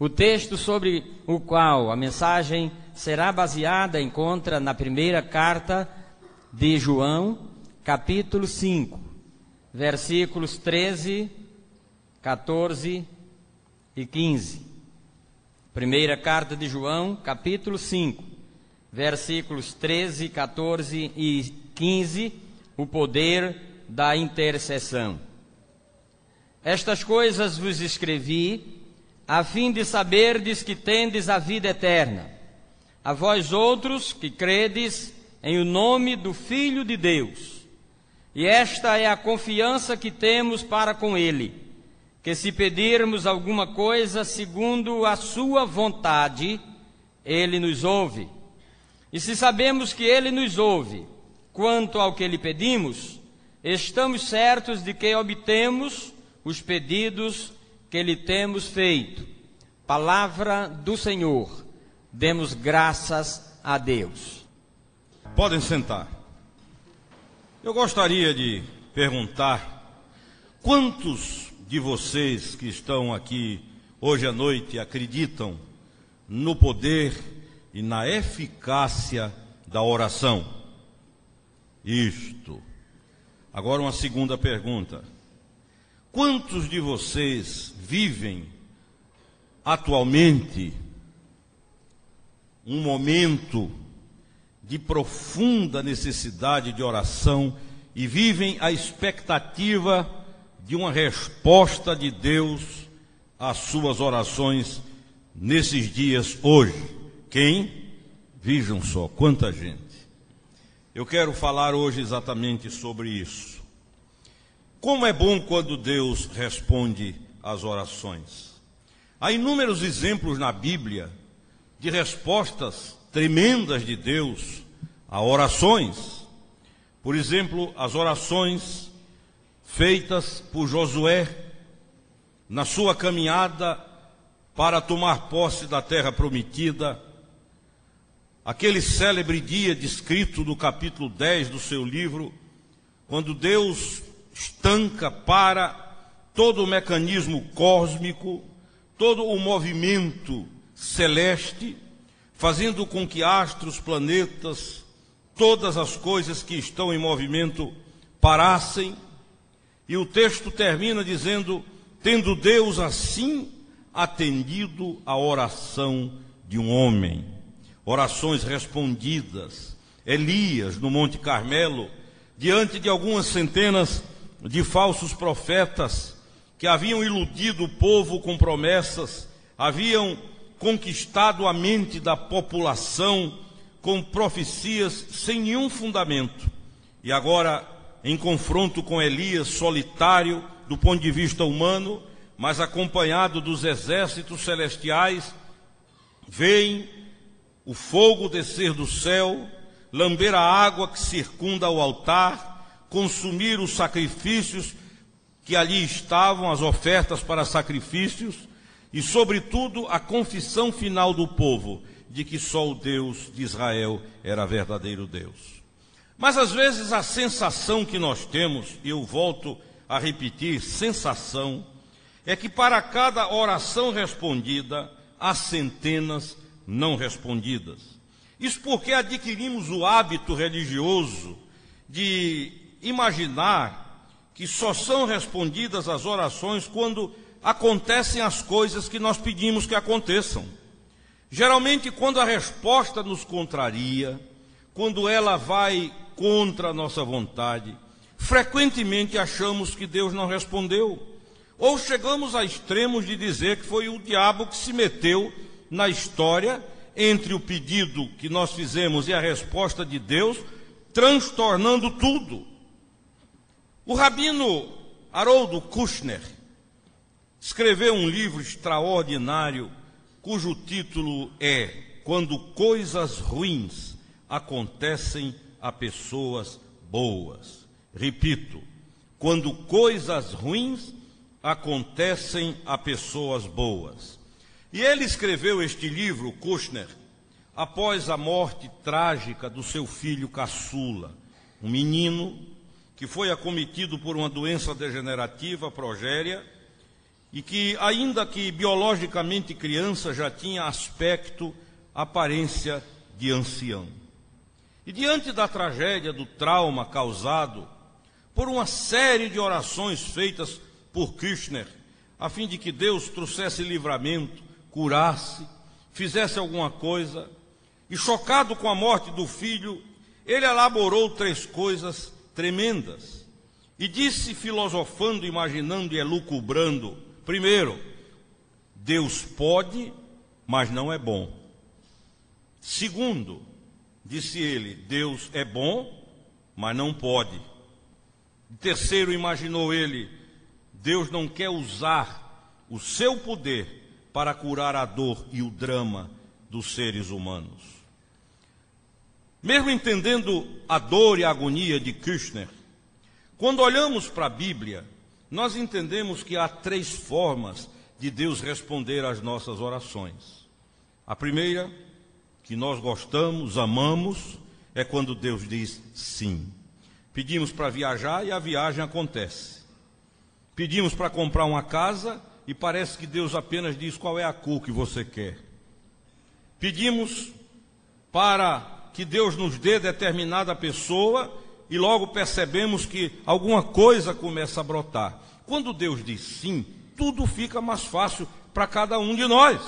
O texto sobre o qual a mensagem será baseada encontra na primeira carta de João, capítulo 5, versículos 13, 14 e 15. Primeira carta de João, capítulo 5, versículos 13, 14 e 15, o poder da intercessão. Estas coisas vos escrevi, a fim de saberdes que tendes a vida eterna, a vós outros que credes em o nome do Filho de Deus. E esta é a confiança que temos para com Ele, que se pedirmos alguma coisa segundo a sua vontade, Ele nos ouve. E se sabemos que Ele nos ouve, quanto ao que lhe pedimos, estamos certos de que obtemos os pedidos que lhe temos feito. Palavra do Senhor. Demos graças a Deus. Podem sentar. Eu gostaria de perguntar: quantos de vocês que estão aqui hoje à noite acreditam no poder e na eficácia da oração? Isto. Agora uma segunda pergunta: quantos de vocês vivem atualmente um momento de profunda necessidade de oração e vivem a expectativa de uma resposta de Deus às suas orações nesses dias hoje? Quem? Vejam só, quanta gente. Eu quero falar hoje exatamente sobre isso. Como é bom quando Deus responde às orações. Há inúmeros exemplos na Bíblia de respostas tremendas de Deus a orações. Por exemplo, as orações feitas por Josué na sua caminhada para tomar posse da terra prometida. Aquele célebre dia descrito no capítulo 10 do seu livro, quando Deus estanca para todo o mecanismo cósmico, todo o movimento celeste, fazendo com que astros, planetas, todas as coisas que estão em movimento parassem. E o texto termina dizendo: tendo Deus assim atendido a oração de um homem. Orações respondidas. Elias, no Monte Carmelo, diante de algumas centenas de falsos profetas que haviam iludido o povo com promessas, haviam conquistado a mente da população com profecias sem nenhum fundamento. E agora, em confronto com Elias, solitário do ponto de vista humano, mas acompanhado dos exércitos celestiais, veem o fogo descer do céu, lamber a água que circunda o altar, consumir os sacrifícios que ali estavam, as ofertas para sacrifícios, e sobretudo a confissão final do povo de que só o Deus de Israel era verdadeiro Deus. Mas às vezes a sensação que nós temos, e eu volto a repetir, sensação, é que para cada oração respondida, há centenas não respondidas. Isso porque adquirimos o hábito religioso de imaginar que só são respondidas as orações quando acontecem as coisas que nós pedimos que aconteçam. Geralmente, quando a resposta nos contraria, quando ela vai contra a nossa vontade, frequentemente achamos que Deus não respondeu. Ou chegamos a extremos de dizer que foi o diabo que se meteu na história entre o pedido que nós fizemos e a resposta de Deus, transtornando tudo. O rabino Harold Kushner escreveu um livro extraordinário cujo título é Quando Coisas Ruins Acontecem a Pessoas Boas. Repito, quando coisas ruins acontecem a pessoas boas. E ele escreveu este livro, Kushner, após a morte trágica do seu filho caçula, um menino que foi acometido por uma doença degenerativa, progéria, e que, ainda que biologicamente criança, já tinha aspecto, aparência de ancião. E diante da tragédia, do trauma causado por uma série de orações feitas por Kirchner, a fim de que Deus trouxesse livramento, curasse, fizesse alguma coisa, e chocado com a morte do filho, ele elaborou 3 coisas tremendas. E disse, filosofando, imaginando e elucubrando: primeiro, Deus pode, mas não é bom. Segundo, disse ele, Deus é bom, mas não pode. Terceiro, imaginou ele, Deus não quer usar o seu poder para curar a dor e o drama dos seres humanos. Mesmo entendendo a dor e a agonia de Kirchner, quando olhamos para a Bíblia, nós entendemos que há 3 formas de Deus responder às nossas orações. A primeira, que nós gostamos, amamos, é quando Deus diz sim. Pedimos para viajar e a viagem acontece. Pedimos para comprar uma casa e parece que Deus apenas diz qual é a cor que você quer. Pedimos para que Deus nos dê determinada pessoa e logo percebemos que alguma coisa começa a brotar. Quando Deus diz sim, tudo fica mais fácil para cada um de nós.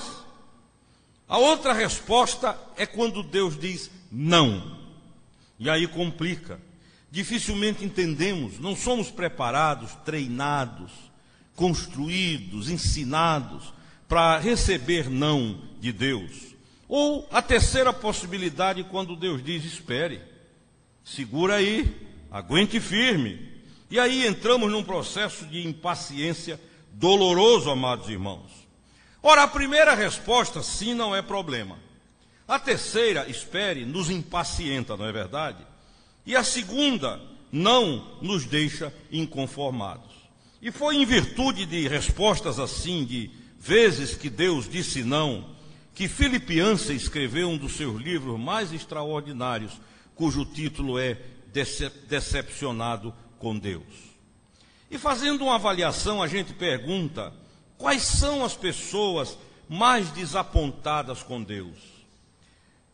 A outra resposta é quando Deus diz não. E aí complica. Dificilmente entendemos, não somos preparados, treinados, construídos, ensinados para receber não de Deus. Ou a terceira possibilidade, quando Deus diz espere, segura aí, aguente firme. E aí entramos num processo de impaciência doloroso, amados irmãos. Ora, a primeira resposta, sim, não é problema. A terceira, espere, nos impacienta, não é verdade? E a segunda, não nos deixa inconformados. E foi em virtude de respostas assim, de vezes que Deus disse não, que Philip Yancey escreveu um dos seus livros mais extraordinários, cujo título é Decepcionado com Deus. E fazendo uma avaliação, a gente pergunta, quais são as pessoas mais desapontadas com Deus?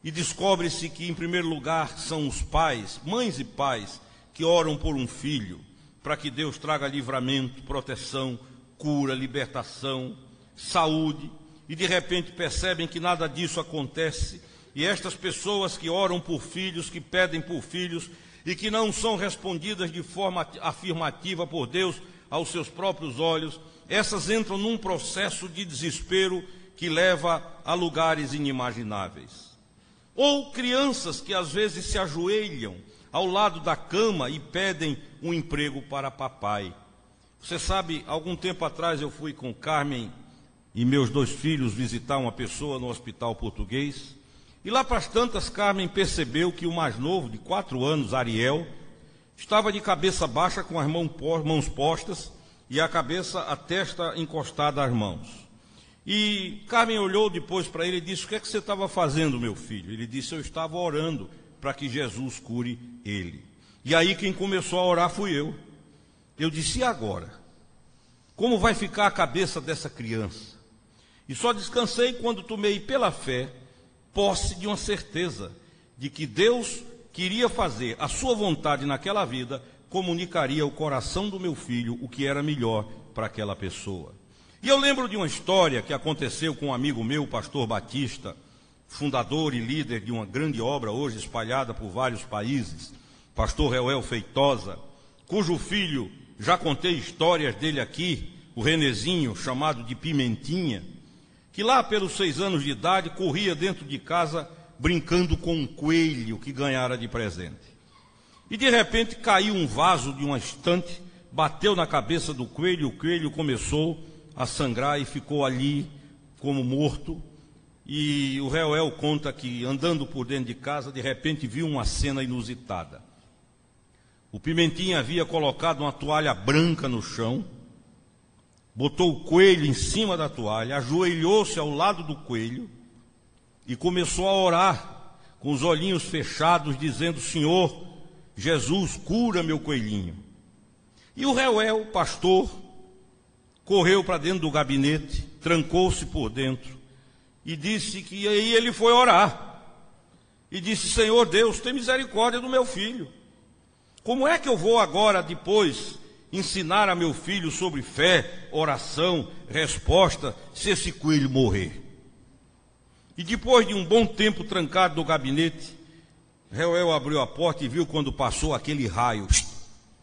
E descobre-se que, em primeiro lugar, são os pais, mães e pais, que oram por um filho, para que Deus traga livramento, proteção, cura, libertação, saúde, e de repente percebem que nada disso acontece, e estas pessoas que oram por filhos, que pedem por filhos, e que não são respondidas de forma afirmativa por Deus aos seus próprios olhos, essas entram num processo de desespero que leva a lugares inimagináveis. Ou crianças que às vezes se ajoelham ao lado da cama e pedem um emprego para papai. Você sabe, algum tempo atrás eu fui com Carmen e meus 2 filhos visitar uma pessoa no hospital português, e lá para as tantas Carmen percebeu que o mais novo, de 4 anos, Ariel, estava de cabeça baixa com as mãos postas e a testa encostada às mãos. E Carmen olhou depois para ele e disse, o que é que você estava fazendo, meu filho? Ele disse, eu estava orando para que Jesus cure ele. E aí quem começou a orar fui eu. Eu disse, e agora? Como vai ficar a cabeça dessa criança? E só descansei quando tomei pela fé posse de uma certeza de que Deus queria fazer a sua vontade naquela vida, comunicaria ao coração do meu filho o que era melhor para aquela pessoa. E eu lembro de uma história que aconteceu com um amigo meu, o pastor Batista, fundador e líder de uma grande obra hoje espalhada por vários países, pastor Reuel Feitosa, cujo filho, já contei histórias dele aqui, o Renezinho, chamado de Pimentinha, que lá pelos 6 anos de idade corria dentro de casa brincando com um coelho que ganhara de presente. E de repente caiu um vaso de uma estante, bateu na cabeça do coelho, o coelho começou a sangrar e ficou ali como morto. E o Reuel conta que, andando por dentro de casa, de repente viu uma cena inusitada. O Pimentinha havia colocado uma toalha branca no chão, botou o coelho em cima da toalha, ajoelhou-se ao lado do coelho e começou a orar, com os olhinhos fechados, dizendo, Senhor, Jesus, cura meu coelhinho. E o Reuel, pastor, correu para dentro do gabinete, trancou-se por dentro e disse que aí ele foi orar. E disse: Senhor Deus, tem misericórdia do meu filho. Como é que eu vou agora, depois, ensinar a meu filho sobre fé, oração, resposta, se esse coelho morrer? E depois de um bom tempo trancado no gabinete, Reuel abriu a porta e viu quando passou aquele raio.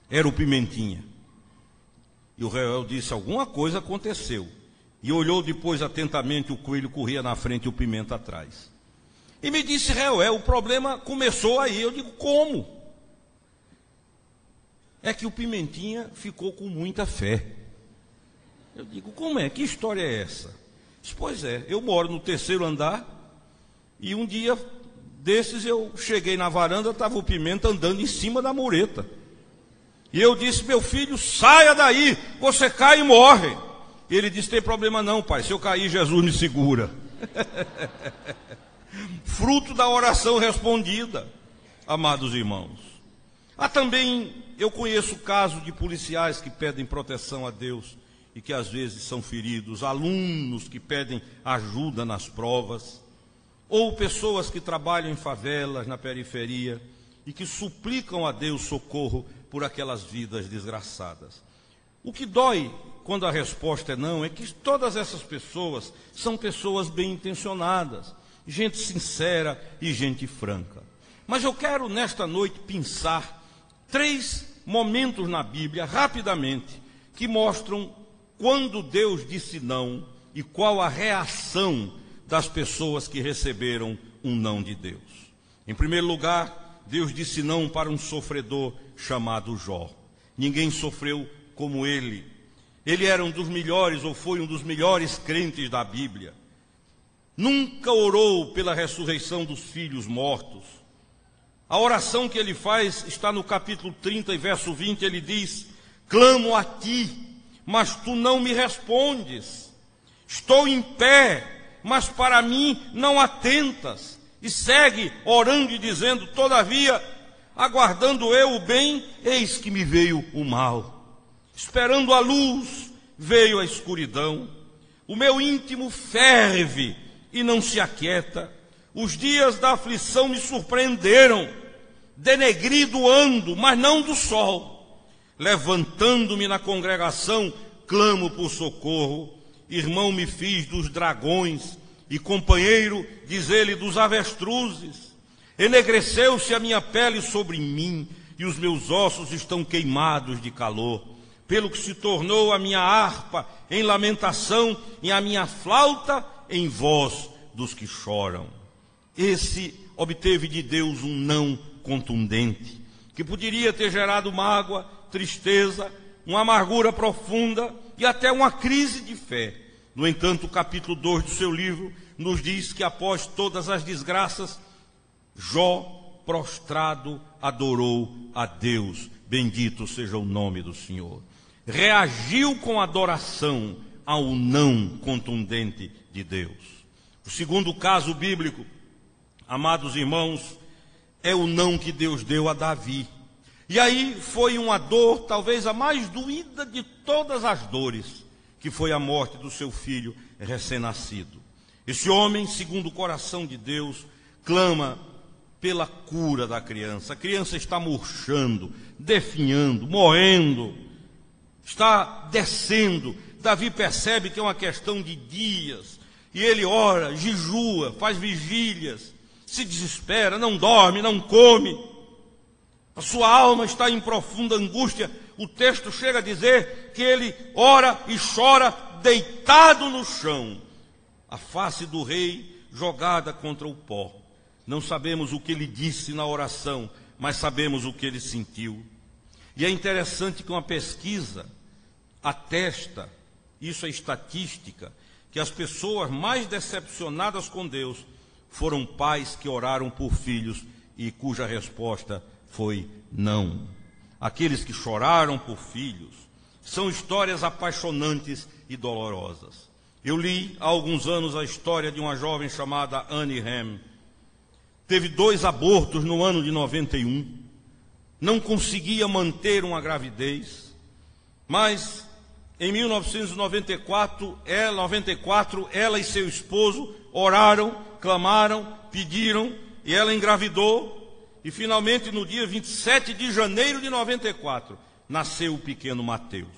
Era o Pimentinha. E o Reuel disse: alguma coisa aconteceu. E olhou depois atentamente, o coelho corria na frente e o Pimenta atrás. E me disse: Reuel, o problema começou aí. Eu digo: como? É que o Pimentinha ficou com muita fé. Eu digo: como é? Que história é essa? Pois é, eu moro no 3º andar e um dia desses eu cheguei na varanda, estava o Pimenta andando em cima da mureta. E eu disse: meu filho, saia daí, você cai e morre. E ele disse: tem problema não, pai, se eu cair, Jesus me segura. Fruto da oração respondida, amados irmãos. Há também, eu conheço casos de policiais que pedem proteção a Deus e que às vezes são feridos, alunos que pedem ajuda nas provas, ou pessoas que trabalham em favelas, na periferia, e que suplicam a Deus socorro por aquelas vidas desgraçadas. O que dói quando a resposta é não, é que todas essas pessoas são pessoas bem intencionadas, gente sincera e gente franca. Mas eu quero nesta noite pensar 3 momentos na Bíblia, rapidamente, que mostram quando Deus disse não e qual a reação das pessoas que receberam um não de Deus. Em primeiro lugar, Deus disse não para um sofredor chamado Jó. Ninguém sofreu como ele. Ele era um dos melhores, ou foi um dos melhores crentes da Bíblia. Nunca orou pela ressurreição dos filhos mortos. A oração que ele faz está no capítulo 30 e verso 20, ele diz: clamo a ti, mas tu não me respondes. Estou em pé, mas para mim não atentas. E segue orando e dizendo: todavia, aguardando eu o bem, eis que me veio o mal. Esperando a luz, veio a escuridão. O meu íntimo ferve e não se aquieta. Os dias da aflição me surpreenderam. Denegrido ando, mas não do sol. Levantando-me na congregação, clamo por socorro. Irmão me fiz dos dragões, e companheiro, diz ele, dos avestruzes. Enegreceu-se a minha pele sobre mim, e os meus ossos estão queimados de calor. Pelo que se tornou a minha harpa em lamentação, e a minha flauta em voz dos que choram. Esse obteve de Deus um não contundente, que poderia ter gerado mágoa, tristeza, uma amargura profunda e até uma crise de fé. No entanto, o capítulo 2 do seu livro nos diz que após todas as desgraças, Jó, prostrado, adorou a Deus. Bendito seja o nome do Senhor. Reagiu com adoração ao não contundente de Deus. O segundo caso bíblico, amados irmãos, é o não que Deus deu a Davi. E aí foi uma dor, talvez a mais doída de todas as dores, que foi a morte do seu filho recém-nascido. Esse homem, segundo o coração de Deus, clama pela cura da criança. A criança está murchando, definhando, morrendo, está descendo. Davi percebe que é uma questão de dias, e ele ora, jejua, faz vigílias, se desespera, não dorme, não come. A sua alma está em profunda angústia. O texto chega a dizer que ele ora e chora deitado no chão, a face do rei jogada contra o pó. Não sabemos o que ele disse na oração, mas sabemos o que ele sentiu. E é interessante que uma pesquisa atesta, isso é estatística, que as pessoas mais decepcionadas com Deus foram pais que oraram por filhos e cuja resposta foi não. Aqueles que choraram por filhos são histórias apaixonantes e dolorosas. Eu li há alguns anos a história de uma jovem chamada Annie Ham. Teve 2 abortos no ano de 91. Não conseguia manter uma gravidez, mas Em 1994, ela e seu esposo oraram, clamaram, pediram, e ela engravidou, e finalmente no dia 27 de janeiro de 94, nasceu o pequeno Mateus.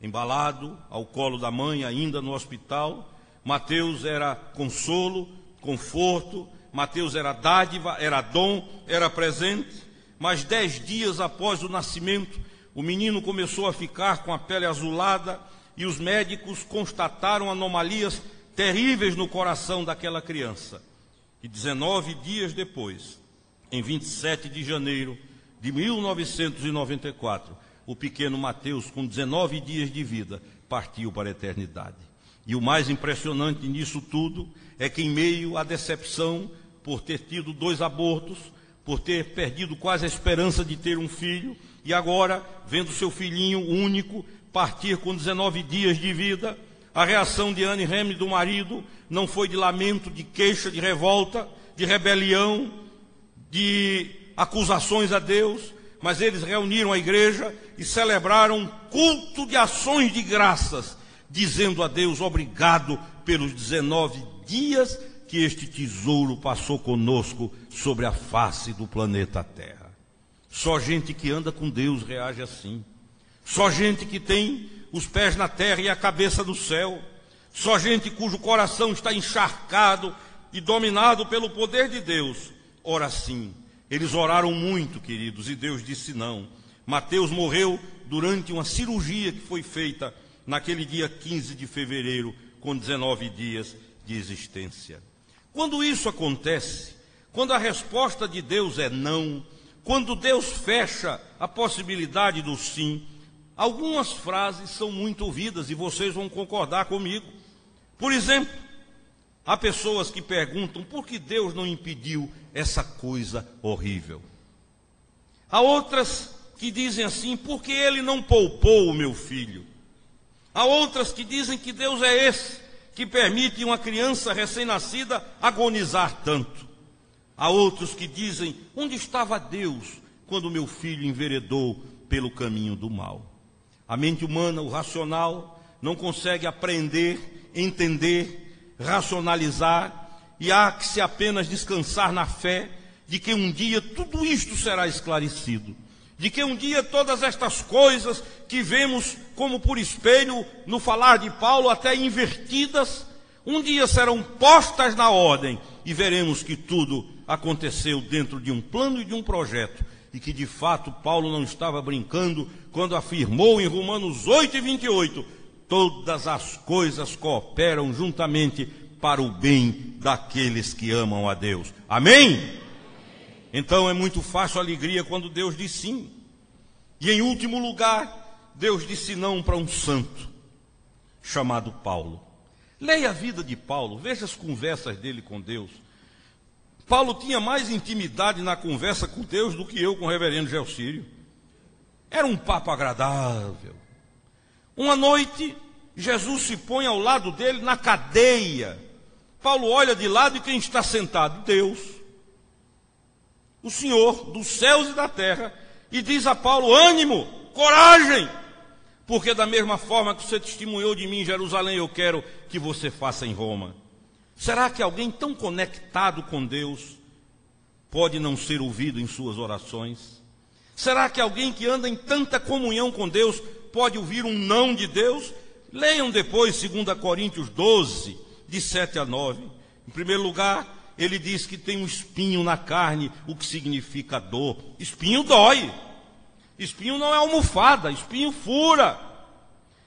Embalado ao colo da mãe, ainda no hospital, Mateus era consolo, conforto, Mateus era dádiva, era dom, era presente. Mas 10 dias após o nascimento, o menino começou a ficar com a pele azulada e os médicos constataram anomalias terríveis no coração daquela criança. E 19 dias depois, em 27 de janeiro de 1994, o pequeno Mateus, com 19 dias de vida, partiu para a eternidade. E o mais impressionante nisso tudo é que, em meio à decepção por ter tido 2 abortos, por ter perdido quase a esperança de ter um filho, e agora, vendo seu filhinho único partir com 19 dias de vida, a reação de Anne Rem e do marido não foi de lamento, de queixa, de revolta, de rebelião, de acusações a Deus, mas eles reuniram a igreja e celebraram um culto de ações de graças, dizendo a Deus obrigado pelos 19 dias que este tesouro passou conosco sobre a face do planeta Terra. Só gente que anda com Deus reage assim. Só gente que tem os pés na terra e a cabeça no céu. Só gente cujo coração está encharcado e dominado pelo poder de Deus. Ora sim, eles oraram muito, queridos, e Deus disse não. Mateus morreu durante uma cirurgia que foi feita naquele dia 15 de fevereiro, com 19 dias de existência. Quando isso acontece, quando a resposta de Deus é não, quando Deus fecha a possibilidade do sim, algumas frases são muito ouvidas e vocês vão concordar comigo. Por exemplo, há pessoas que perguntam por que Deus não impediu essa coisa horrível. Há outras que dizem assim, por que Ele não poupou o meu filho? Há outras que dizem que Deus é esse que permite uma criança recém-nascida agonizar tanto. Há outros que dizem, onde estava Deus quando meu filho enveredou pelo caminho do mal? A mente humana, o racional, não consegue aprender, entender, racionalizar, e há que se apenas descansar na fé de que um dia tudo isto será esclarecido, de que um dia todas estas coisas que vemos como por espelho no falar de Paulo, até invertidas, um dia serão postas na ordem e veremos que tudo aconteceu dentro de um plano e de um projeto, e que de fato Paulo não estava brincando quando afirmou em Romanos 8:28, todas as coisas cooperam juntamente para o bem daqueles que amam a Deus. Amém? Então é muito fácil a alegria quando Deus diz sim. E em último lugar, Deus disse não para um santo chamado Paulo. Leia a vida de Paulo, veja as conversas dele com Deus. Paulo tinha mais intimidade na conversa com Deus do que eu com o reverendo Gelsírio. Era um papo agradável. Uma noite, Jesus se põe ao lado dele na cadeia. Paulo olha de lado e quem está sentado? Deus, o Senhor dos céus e da terra, e diz a Paulo, ânimo, coragem, porque da mesma forma que você testemunhou de mim em Jerusalém, eu quero que você faça em Roma. Será que alguém tão conectado com Deus pode não ser ouvido em suas orações? Será que alguém que anda em tanta comunhão com Deus pode ouvir um não de Deus? Leiam depois 2 Coríntios 12, de 7 a 9. Em primeiro lugar, ele diz que tem um espinho na carne, o que significa dor. Espinho dói. Espinho não é almofada, espinho fura.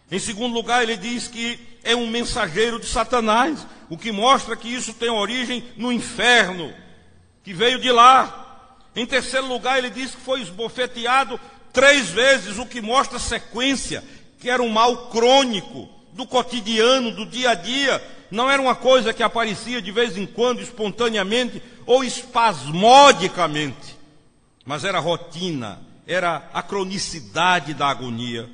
Em segundo lugar, ele diz que é um mensageiro de Satanás, o que mostra que isso tem origem no inferno, que veio de lá. Em terceiro lugar, ele diz que foi esbofeteado 3 vezes, o que mostra sequência, que era um mal crônico, do cotidiano, do dia a dia. Não era uma coisa que aparecia de vez em quando, espontaneamente ou espasmodicamente, mas era rotina, era a cronicidade da agonia.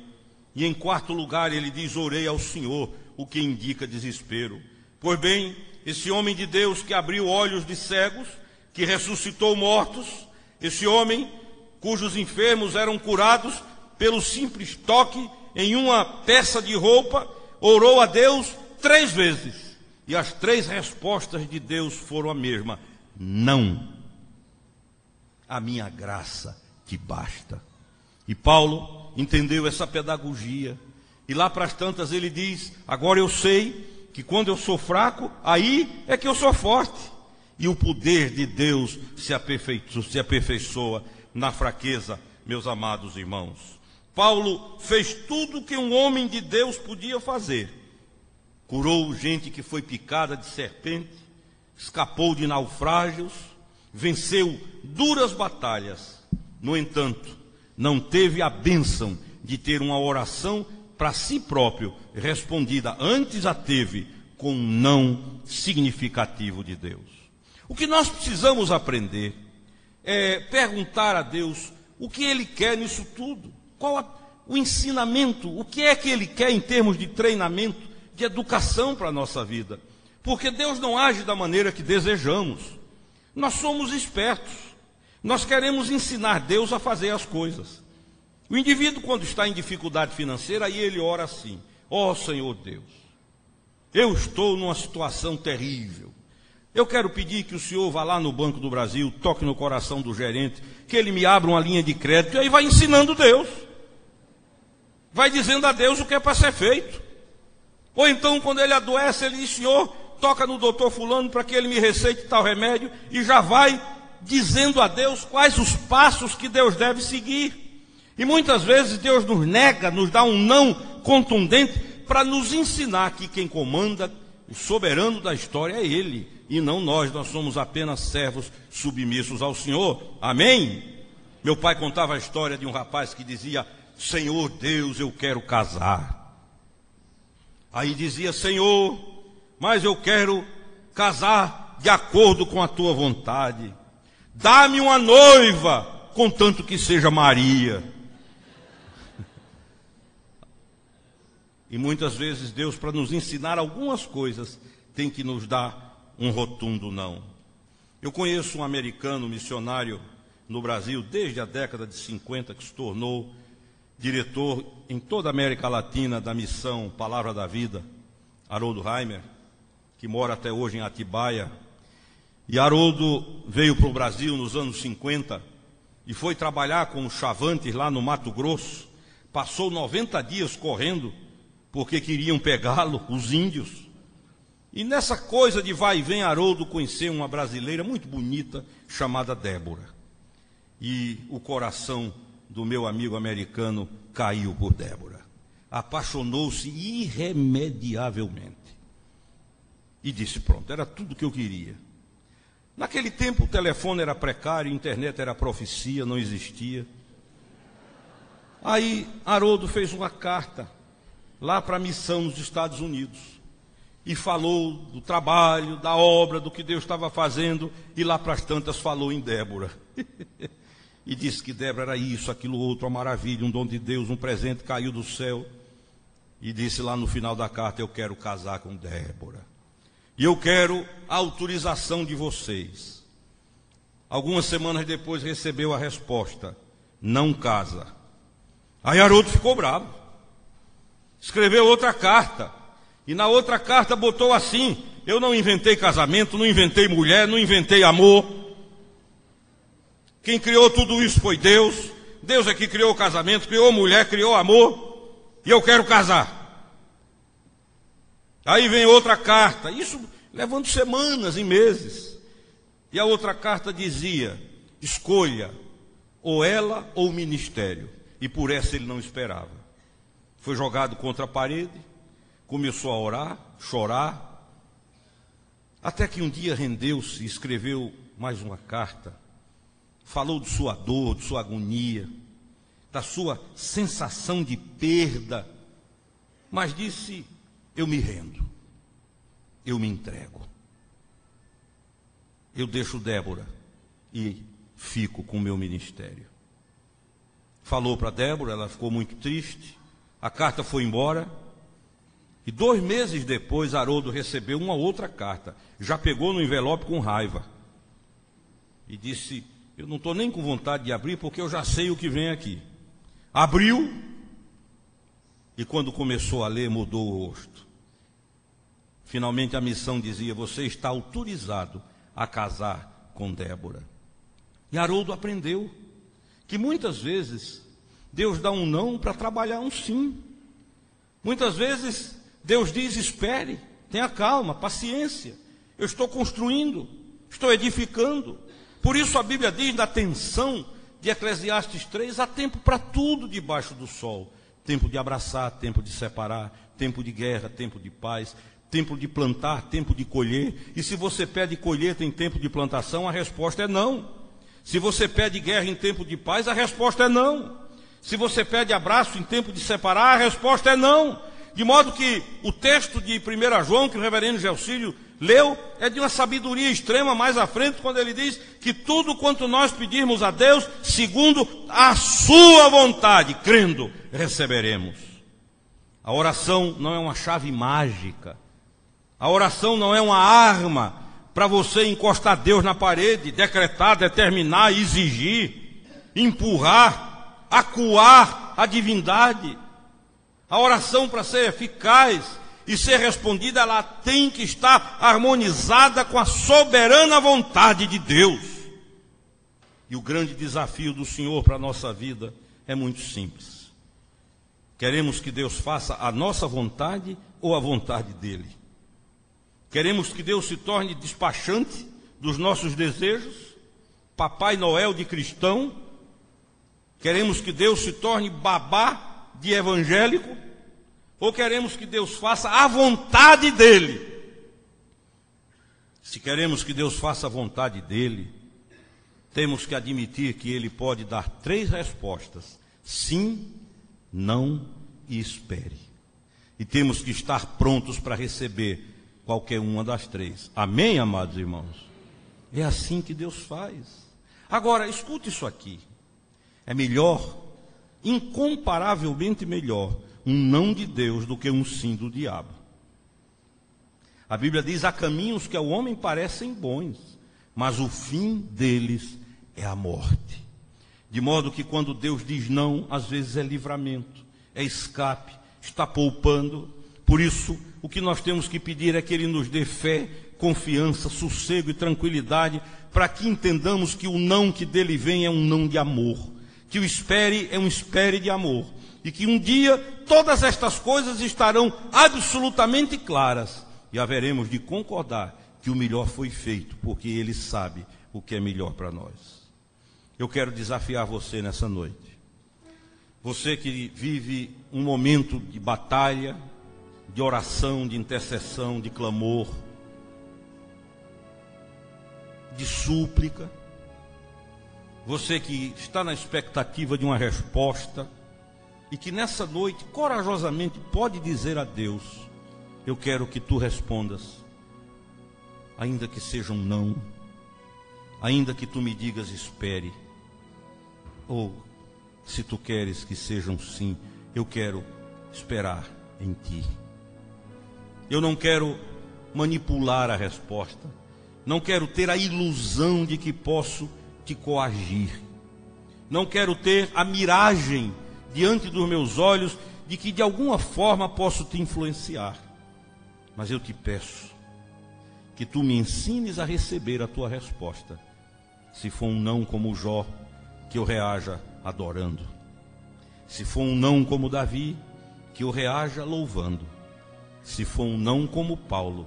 E em quarto lugar ele diz, orei ao Senhor, o que indica desespero. Pois bem, esse homem de Deus que abriu olhos de cegos, que ressuscitou mortos, esse homem cujos enfermos eram curados, pelo simples toque em uma peça de roupa, orou a Deus 3 vezes. E as 3 respostas de Deus foram a mesma: não. A minha graça te basta. E Paulo entendeu essa pedagogia. E lá para as tantas ele diz: agora eu sei que quando eu sou fraco, aí é que eu sou forte. E o poder de Deus se aperfeiçoa na fraqueza, meus amados irmãos. Paulo fez tudo o que um homem de Deus podia fazer. Curou gente que foi picada de serpente, escapou de naufrágios, venceu duras batalhas. No entanto, não teve a bênção de ter uma oração para si próprio respondida. Antes a teve com um não significativo de Deus. O que nós precisamos aprender é perguntar a Deus o que Ele quer nisso tudo. Qual o ensinamento, o que é que Ele quer em termos de treinamento, de educação para a nossa vida. Porque Deus não age da maneira que desejamos. Nós somos espertos. Nós queremos ensinar Deus a fazer as coisas. O indivíduo, quando está em dificuldade financeira, aí ele ora assim: ó Senhor Deus, eu estou numa situação terrível. Eu quero pedir que o Senhor vá lá no Banco do Brasil, toque no coração do gerente, que ele me abra uma linha de crédito. E aí vai ensinando Deus. Vai dizendo a Deus o que é para ser feito. Ou então, quando ele adoece, ele diz: Senhor, toca no doutor fulano para que ele me receite tal remédio. E já vai dizendo a Deus quais os passos que Deus deve seguir. E muitas vezes Deus nos nega, nos dá um não contundente para nos ensinar que quem comanda, o soberano da história, é Ele, e não nós. Nós somos apenas servos submissos ao Senhor. Amém? Meu pai contava a história de um rapaz que dizia: Senhor Deus, eu quero casar. Aí dizia: Senhor, mas eu quero casar de acordo com a tua vontade. Dá-me uma noiva, contanto que seja Maria. E muitas vezes Deus, para nos ensinar algumas coisas, tem que nos dar um rotundo não. Eu conheço um americano missionário no Brasil, desde a década de 50, que se tornou diretor em toda a América Latina da missão Palavra da Vida, Haroldo Reimer, que mora até hoje em Atibaia. E Haroldo veio para o Brasil nos anos 50 e foi trabalhar com os Chavantes lá no Mato Grosso. Passou 90 dias correndo, porque queriam pegá-lo, os índios. E nessa coisa de vai e vem, Haroldo conheceu uma brasileira muito bonita, chamada Débora. E o coração do meu amigo americano caiu por Débora. Apaixonou-se irremediavelmente. E disse: pronto, era tudo o que eu queria. Naquele tempo o telefone era precário, a internet era profecia, não existia. Aí Haroldo fez uma carta lá para a missão nos Estados Unidos, e falou do trabalho, da obra, do que Deus estava fazendo, e lá para as tantas falou em Débora. E disse que Débora era isso, aquilo outro, uma maravilha, um dom de Deus, um presente caiu do céu. E disse lá no final da carta: eu quero casar com Débora. E eu quero a autorização de vocês. Algumas semanas depois recebeu a resposta: não casa. Aí Haroldo ficou bravo. Escreveu outra carta, e na outra carta botou assim: eu não inventei casamento, não inventei mulher, não inventei amor. Quem criou tudo isso foi Deus. Deus é que criou o casamento, criou mulher, criou amor, e eu quero casar. Aí vem outra carta, isso levando semanas e meses. E a outra carta dizia: escolha ou ela ou o ministério. E por essa ele não esperava. Foi jogado contra a parede, começou a orar, chorar, até que um dia rendeu-se e escreveu mais uma carta. Falou de sua dor, de sua agonia, da sua sensação de perda, mas disse: eu me rendo, eu me entrego, eu deixo Débora e fico com o meu ministério. Falou para Débora, ela ficou muito triste. A carta foi embora, e 2 meses depois Haroldo recebeu uma outra carta. Já pegou no envelope com raiva e disse: eu não estou nem com vontade de abrir, porque eu já sei o que vem aqui. abriu, e quando começou a ler, mudou o rosto. Finalmente a missão dizia: você está autorizado a casar com Débora. E Haroldo aprendeu que muitas vezes Deus dá um não para trabalhar um sim. Muitas vezes Deus diz: espere, tenha calma, paciência. Eu estou construindo, estou edificando. Por isso a Bíblia diz, na tensão de Eclesiastes 3, há tempo para tudo debaixo do sol. Tempo de abraçar, tempo de separar, tempo de guerra, tempo de paz, tempo de plantar, tempo de colher. E se você pede colheita em tempo de plantação, a resposta é não. Se você pede guerra em tempo de paz, a resposta é não. Se você pede abraço em tempo de separar, a resposta é não. De modo que o texto de 1 João, que o reverendo Gelcílio leu, é de uma sabedoria extrema mais à frente, quando ele diz que tudo quanto nós pedirmos a Deus, segundo a sua vontade, crendo, receberemos. A oração não é uma chave mágica. A oração não é uma arma para você encostar Deus na parede, decretar, determinar, exigir, empurrar, acuar a divindade. A oração, para ser eficaz e ser respondida, ela tem que estar harmonizada com a soberana vontade de Deus. E o grande desafio do Senhor para a nossa vida é muito simples. Queremos que Deus faça a nossa vontade ou a vontade dele? Queremos que Deus se torne despachante dos nossos desejos, Papai Noel de cristão? Queremos que Deus se torne babá de evangélico? Ou queremos que Deus faça a vontade dele? Se queremos que Deus faça a vontade dele, temos que admitir que ele pode dar 3 respostas: sim, não e espere. E temos que estar prontos para receber qualquer uma das 3. Amém, amados irmãos? É assim que Deus faz. Agora, escute isso aqui. É melhor, incomparavelmente melhor, um não de Deus do que um sim do diabo. A Bíblia diz: há caminhos que ao homem parecem bons, mas o fim deles é a morte. De modo que quando Deus diz não, às vezes é livramento, é escape, está poupando. Por isso, o que nós temos que pedir é que Ele nos dê fé, confiança, sossego e tranquilidade, para que entendamos que o não que dele vem é um não de amor, que o espere é um espere de amor, e que um dia todas estas coisas estarão absolutamente claras, e haveremos de concordar que o melhor foi feito, porque Ele sabe o que é melhor para nós. Eu quero desafiar você nessa noite. Você que vive um momento de batalha, de oração, de intercessão, de clamor, de súplica. Você que está na expectativa de uma resposta e que nessa noite corajosamente pode dizer a Deus: eu quero que tu respondas, ainda que seja um não, ainda que tu me digas espere, ou se tu queres que seja um sim, eu quero esperar em ti. Eu não quero manipular a resposta, não quero ter a ilusão de que posso te coagir, não quero ter a miragem diante dos meus olhos de que de alguma forma posso te influenciar, mas eu te peço que tu me ensines a receber a tua resposta. Se for um não como Jó, que eu reaja adorando. Se for um não como Davi, que eu reaja louvando. Se for um não como Paulo,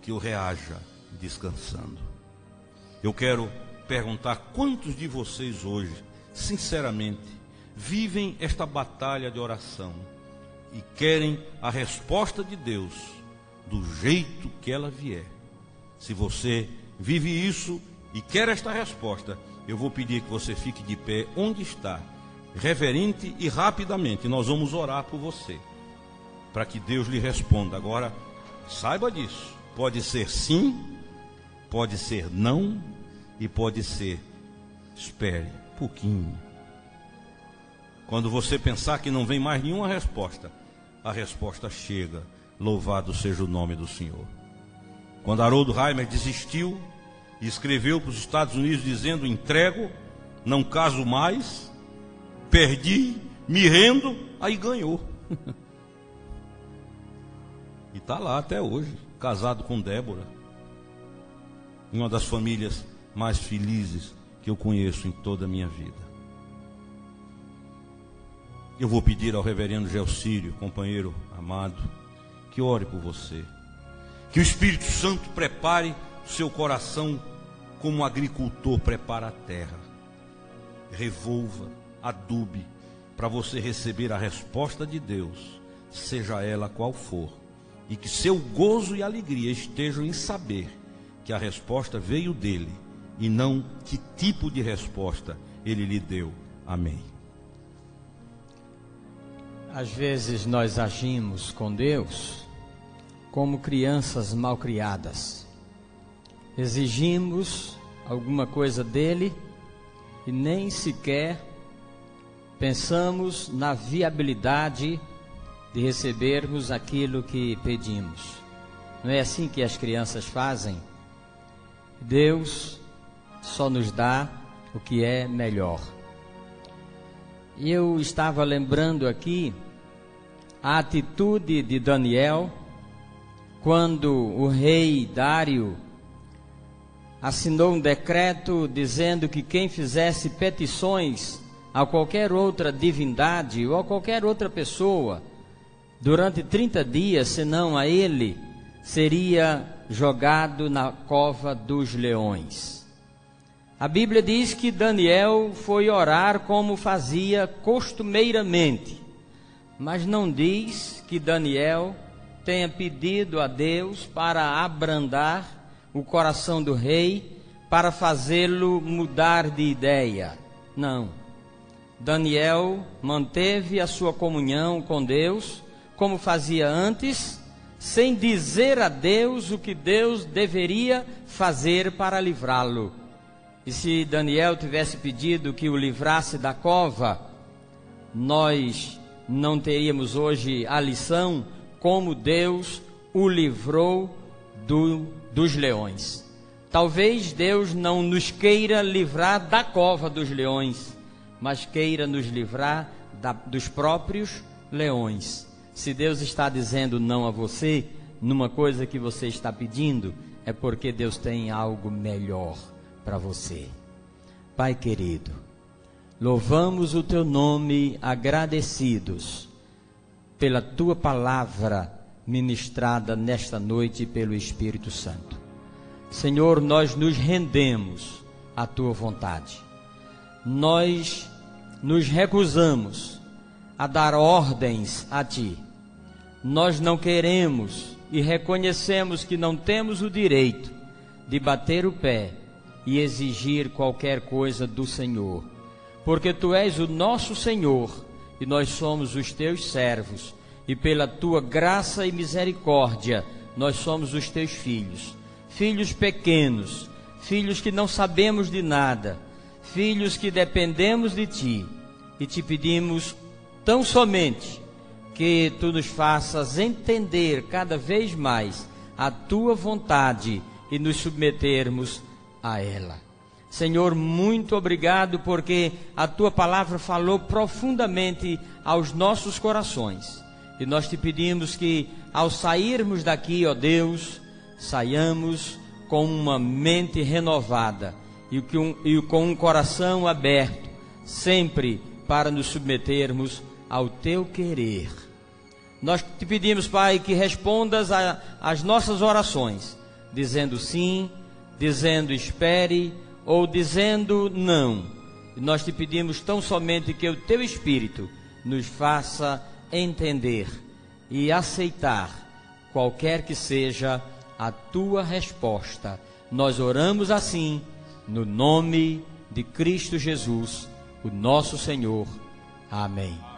que eu reaja descansando. Eu quero perguntar: quantos de vocês hoje, sinceramente, vivem esta batalha de oração e querem a resposta de Deus do jeito que ela vier? Se você vive isso e quer esta resposta, eu vou pedir que você fique de pé onde está, reverente e rapidamente. Nós vamos orar por você, para que Deus lhe responda. Agora, saiba disso: pode ser sim, pode ser não e pode ser espere um pouquinho. Quando você pensar que não vem mais nenhuma resposta, a resposta chega. Louvado seja o nome do Senhor. Quando Haroldo Reimer desistiu e escreveu para os Estados Unidos dizendo: entrego, não caso mais, perdi, me rendo, aí ganhou. E está lá até hoje, casado com Débora, uma das famílias mais felizes que eu conheço em toda a minha vida. Eu vou pedir ao reverendo Gelcírio, companheiro amado, que ore por você, que o Espírito Santo prepare o seu coração como um agricultor prepara a terra, revolva, adube, para você receber a resposta de Deus, seja ela qual for, e que seu gozo e alegria estejam em saber que a resposta veio dele, e não que tipo de resposta ele lhe deu. Amém. Às vezes nós agimos com Deus como crianças mal criadas. Exigimos alguma coisa dele e nem sequer pensamos na viabilidade de recebermos aquilo que pedimos. Não é assim que as crianças fazem? Deus só nos dá o que é melhor. E eu estava lembrando aqui a atitude de Daniel quando o rei Dário assinou um decreto dizendo que quem fizesse petições a qualquer outra divindade ou a qualquer outra pessoa durante 30 dias, senão a ele, seria jogado na cova dos leões. A Bíblia diz que Daniel foi orar como fazia costumeiramente, mas não diz que Daniel tenha pedido a Deus para abrandar o coração do rei, para fazê-lo mudar de ideia. Não. Daniel manteve a sua comunhão com Deus, como fazia antes, sem dizer a Deus o que Deus deveria fazer para livrá-lo. E se Daniel tivesse pedido que o livrasse da cova, nós não teríamos hoje a lição como Deus o livrou dos leões. Talvez Deus não nos queira livrar da cova dos leões, mas queira nos livrar dos próprios leões. Se Deus está dizendo não a você, numa coisa que você está pedindo, é porque Deus tem algo melhor para você. Pai querido, louvamos o teu nome agradecidos pela tua palavra ministrada nesta noite pelo Espírito Santo. Senhor, nós nos rendemos à tua vontade. Nós nos recusamos a dar ordens a ti. Nós não queremos e reconhecemos que não temos o direito de bater o pé e exigir qualquer coisa do Senhor, porque tu és o nosso Senhor e nós somos os teus servos, e pela tua graça e misericórdia nós somos os teus filhos, filhos pequenos, filhos que não sabemos de nada, filhos que dependemos de ti, e te pedimos tão somente que tu nos faças entender cada vez mais a tua vontade e nos submetermos a ela. Senhor, muito obrigado, porque a tua palavra falou profundamente aos nossos corações, e nós te pedimos que ao sairmos daqui, ó Deus, saiamos com uma mente renovada e com um coração aberto, sempre para nos submetermos ao teu querer. Nós te pedimos, Pai, que respondas às nossas orações, dizendo sim, dizendo espere, ou dizendo não. E nós te pedimos tão somente que o teu Espírito nos faça entender e aceitar qualquer que seja a tua resposta. Nós oramos assim, no nome de Cristo Jesus, o nosso Senhor. Amém.